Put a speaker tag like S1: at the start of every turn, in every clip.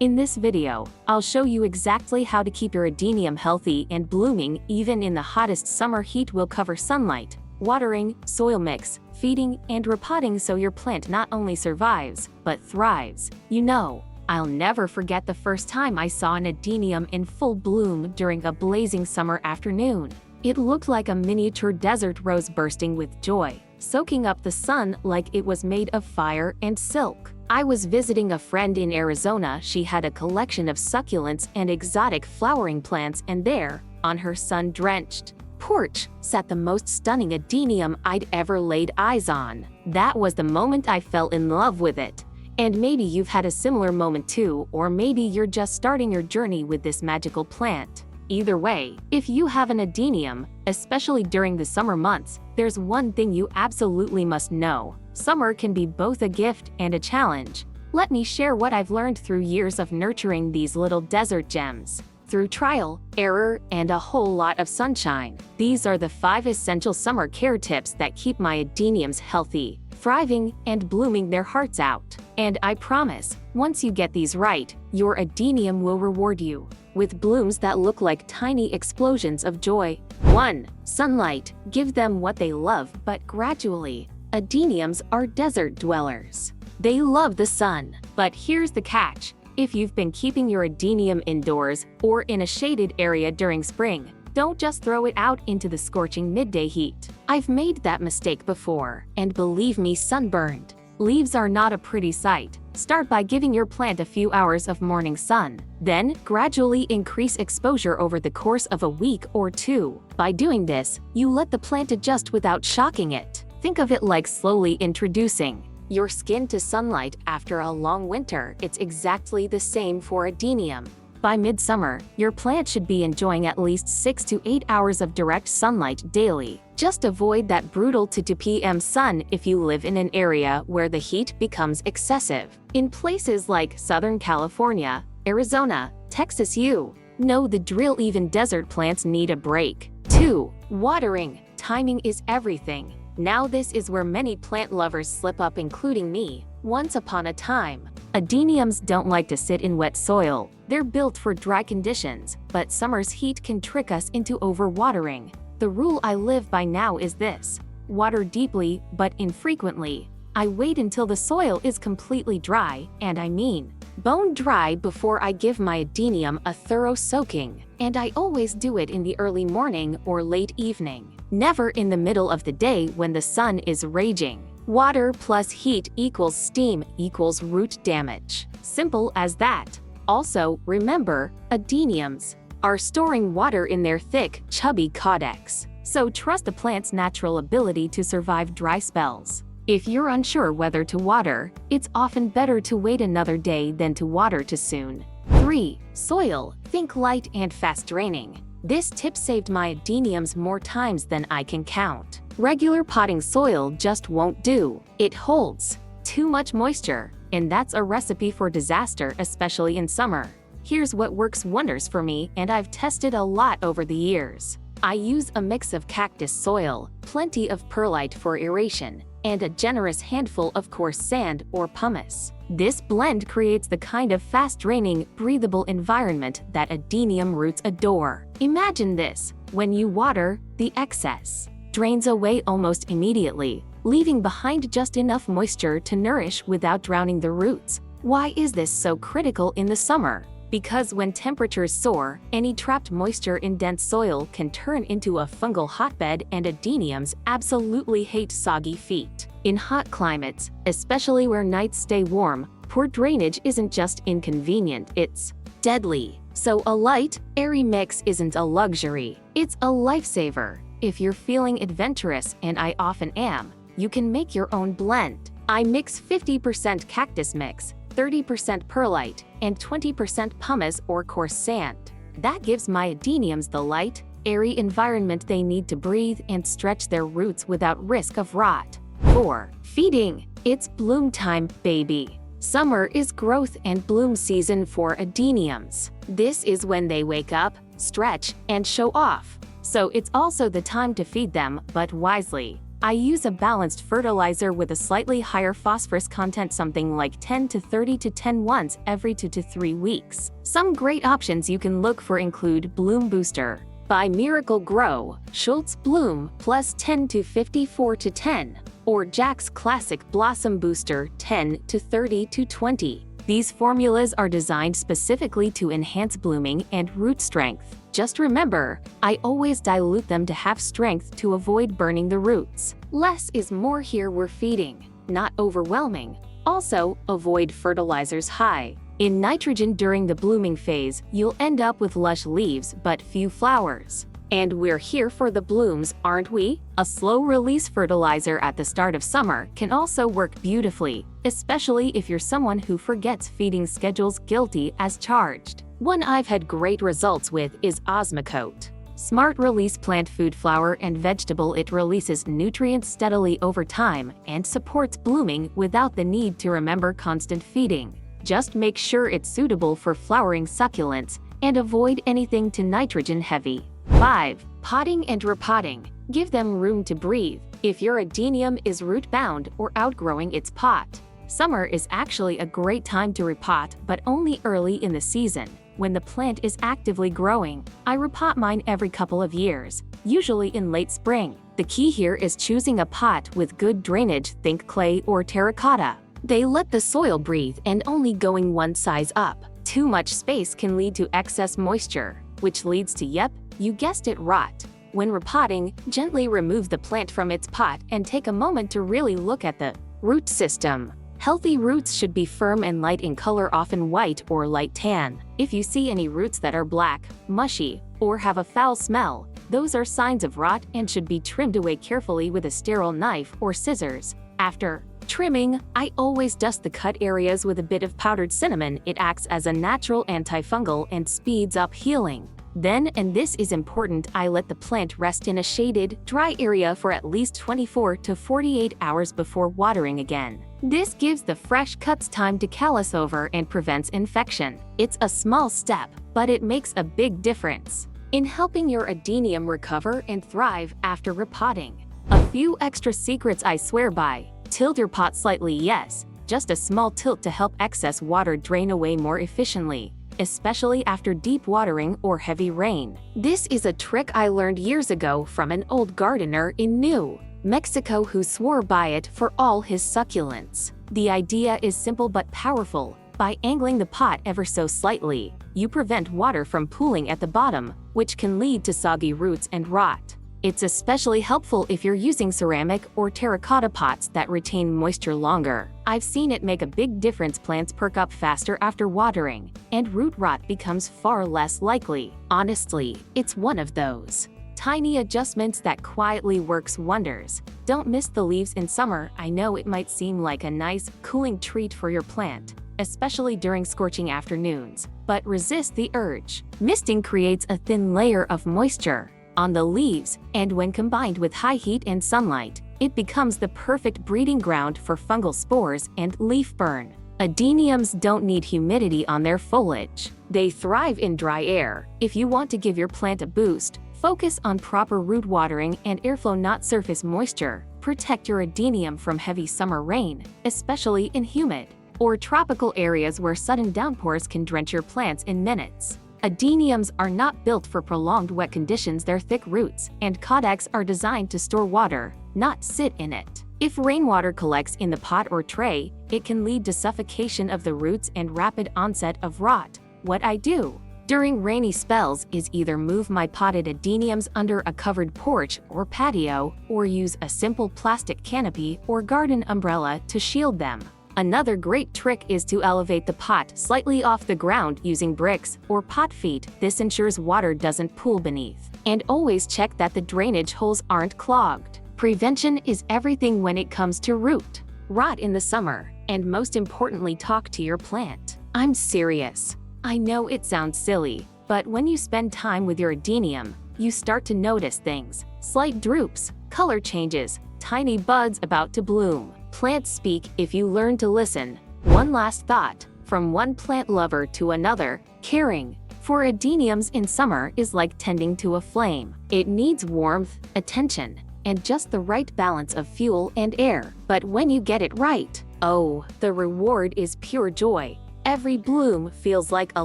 S1: In this video, I'll show you exactly how to keep your adenium healthy and blooming even in the hottest summer heat. Will cover sunlight, watering, soil mix, feeding, and repotting so your plant not only survives, but thrives. You know, I'll never forget the first time I saw an adenium in full bloom during a blazing summer afternoon. It looked like a miniature desert rose bursting with joy, soaking up the sun like it was made of fire and silk. I was visiting a friend in Arizona. She had a collection of succulents and exotic flowering plants, and there, on her sun-drenched porch, sat the most stunning adenium I'd ever laid eyes on. That was the moment I fell in love with it. And maybe you've had a similar moment too, or maybe you're just starting your journey with this magical plant. Either way, if you have an adenium, especially during the summer months, there's one thing you absolutely must know. Summer can be both a gift and a challenge. Let me share what I've learned through years of nurturing these little desert gems. Through trial, error, and a whole lot of sunshine. These are the 5 essential summer care tips that keep my adeniums healthy, thriving, and blooming their hearts out. And I promise, once you get these right, your adenium will reward you with blooms that look like tiny explosions of joy. 1. Sunlight. Give them what they love, but gradually. Adeniums are desert dwellers. They love the sun. But here's the catch. If you've been keeping your adenium indoors or in a shaded area during spring, don't just throw it out into the scorching midday heat. I've made that mistake before, and believe me, sunburned. Leaves are not a pretty sight. Start by giving your plant a few hours of morning sun. Then, gradually increase exposure over the course of a week or 2. By doing this, you let the plant adjust without shocking it. Think of it like slowly introducing your skin to sunlight after a long winter. It's exactly the same for adenium. By midsummer, your plant should be enjoying at least 6 to 8 hours of direct sunlight daily. Just avoid that brutal 2 p.m. sun if you live in an area where the heat becomes excessive. In places like Southern California, Arizona, Texas, you know the drill. Even desert plants need a break. 2. Watering. Timing is everything. Now this is where many plant lovers slip up, including me. Once upon a time, adeniums don't like to sit in wet soil. They're built for dry conditions, but summer's heat can trick us into overwatering. The rule I live by now is this: water deeply, but infrequently. I wait until the soil is completely dry, and I mean bone dry, before I give my adenium a thorough soaking. And I always do it in the early morning or late evening. Never in the middle of the day when the sun is raging. Water plus heat equals steam equals root damage. Simple as that. Also, remember, adeniums are storing water in their thick, chubby caudex. So trust the plant's natural ability to survive dry spells. If you're unsure whether to water, it's often better to wait another day than to water too soon. 3. Soil. Think light and fast draining. This tip saved my adeniums more times than I can count. Regular potting soil just won't do. It holds too much moisture, and that's a recipe for disaster, especially in summer. Here's what works wonders for me, and I've tested a lot over the years. I use a mix of cactus soil, plenty of perlite for aeration, and a generous handful of coarse sand or pumice. This blend creates the kind of fast-draining, breathable environment that adenium roots adore. Imagine this: when you water, the excess drains away almost immediately, leaving behind just enough moisture to nourish without drowning the roots. Why is this so critical in the summer? Because when temperatures soar, any trapped moisture in dense soil can turn into a fungal hotbed, and adeniums absolutely hate soggy feet. In hot climates, especially where nights stay warm, poor drainage isn't just inconvenient, it's deadly. So a light, airy mix isn't a luxury, it's a lifesaver. If you're feeling adventurous, and I often am, you can make your own blend. I mix 50% cactus mix, 30% perlite, and 20% pumice or coarse sand. That gives my adeniums the light, airy environment they need to breathe and stretch their roots without risk of rot. 4. Feeding. It's bloom time, baby. Summer is growth and bloom season for adeniums. This is when they wake up, stretch, and show off. So it's also the time to feed them, but wisely. I use a balanced fertilizer with a slightly higher phosphorus content, something like 10 to 30 to 10 once every 2 to 3 weeks. Some great options you can look for include Bloom Booster by Miracle Grow, Schultz Bloom plus 10 to 54 to 10, or Jack's Classic Blossom Booster 10 to 30 to 20. These formulas are designed specifically to enhance blooming and root strength. Just remember, I always dilute them to have strength to avoid burning the roots. Less is more here. We're feeding, not overwhelming. Also, avoid fertilizers high in nitrogen during the blooming phase. You'll end up with lush leaves but few flowers. And we're here for the blooms, aren't we? A slow-release fertilizer at the start of summer can also work beautifully, especially if you're someone who forgets feeding schedules. Guilty as charged. One I've had great results with is Osmocote Smart Release Plant Food Flower and Vegetable. It releases nutrients steadily over time and supports blooming without the need to remember constant feeding. Just make sure it's suitable for flowering succulents and avoid anything too nitrogen heavy. 5. Potting and repotting. Give them room to breathe. If your adenium is root-bound or outgrowing its pot, summer is actually a great time to repot, but only early in the season, when the plant is actively growing. I repot mine every couple of years, usually in late spring. The key here is choosing a pot with good drainage, think clay or terracotta. They let the soil breathe and only going one size up. Too much space can lead to excess moisture, which leads to, yep, you guessed it, rot. When repotting, gently remove the plant from its pot and take a moment to really look at the root system. Healthy roots should be firm and light in color, often white or light tan. If you see any roots that are black, mushy, or have a foul smell, those are signs of rot and should be trimmed away carefully with a sterile knife or scissors. After trimming, I always dust the cut areas with a bit of powdered cinnamon. It acts as a natural antifungal and speeds up healing. Then, and this is important, I let the plant rest in a shaded, dry area for at least 24 to 48 hours before watering again. This gives the fresh cuts time to callus over and prevents infection. It's a small step, but it makes a big difference in helping your adenium recover and thrive after repotting. A few extra secrets I swear by. Tilt your pot slightly, yes, just a small tilt to help excess water drain away more efficiently, especially after deep watering or heavy rain. This is a trick I learned years ago from an old gardener in New Mexico who swore by it for all his succulents. The idea is simple but powerful. By angling the pot ever so slightly, you prevent water from pooling at the bottom, which can lead to soggy roots and rot. It's especially helpful if you're using ceramic or terracotta pots that retain moisture longer. I've seen it make a big difference. Plants perk up faster after watering, and root rot becomes far less likely. Honestly, it's one of those tiny adjustments that quietly works wonders. Don't miss the leaves in summer. I know it might seem like a nice, cooling treat for your plant, especially during scorching afternoons, but resist the urge. Misting creates a thin layer of moisture on the leaves, and when combined with high heat and sunlight, it becomes the perfect breeding ground for fungal spores and leaf burn. Adeniums don't need humidity on their foliage. They thrive in dry air. If you want to give your plant a boost, focus on proper root watering and airflow, not surface moisture. Protect your adenium from heavy summer rain, especially in humid or tropical areas where sudden downpours can drench your plants in minutes. Adeniums are not built for prolonged wet conditions. Their thick roots and caudex are designed to store water, not sit in it. If rainwater collects in the pot or tray, it can lead to suffocation of the roots and rapid onset of rot. What I do during rainy spells is either move my potted adeniums under a covered porch or patio, or use a simple plastic canopy or garden umbrella to shield them. Another great trick is to elevate the pot slightly off the ground using bricks or pot feet. This ensures water doesn't pool beneath. And always check that the drainage holes aren't clogged. Prevention is everything when it comes to root rot in the summer. And most importantly, talk to your plant. I'm serious. I know it sounds silly, but when you spend time with your adenium, you start to notice things: slight droops, color changes, tiny buds about to bloom. Plants speak if you learn to listen. One last thought, from one plant lover to another: caring for adeniums in summer is like tending to a flame. It needs warmth, attention, and just the right balance of fuel and air. But when you get it right, oh, the reward is pure joy. Every bloom feels like a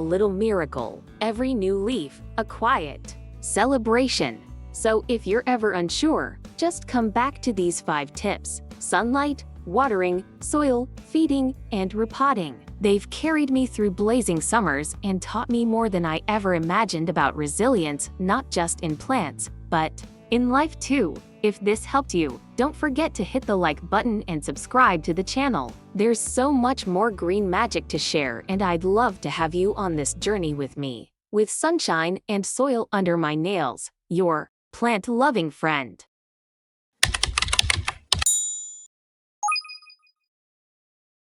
S1: little miracle. Every new leaf, a quiet celebration. So if you're ever unsure, just come back to these 5 tips: sunlight, watering, soil, feeding, and repotting. They've carried me through blazing summers and taught me more than I ever imagined about resilience, not just in plants, but in life too. If this helped you, don't forget to hit the like button and subscribe to the channel. There's so much more green magic to share, and I'd love to have you on this journey with me. With sunshine and soil under my nails, your plant-loving friend.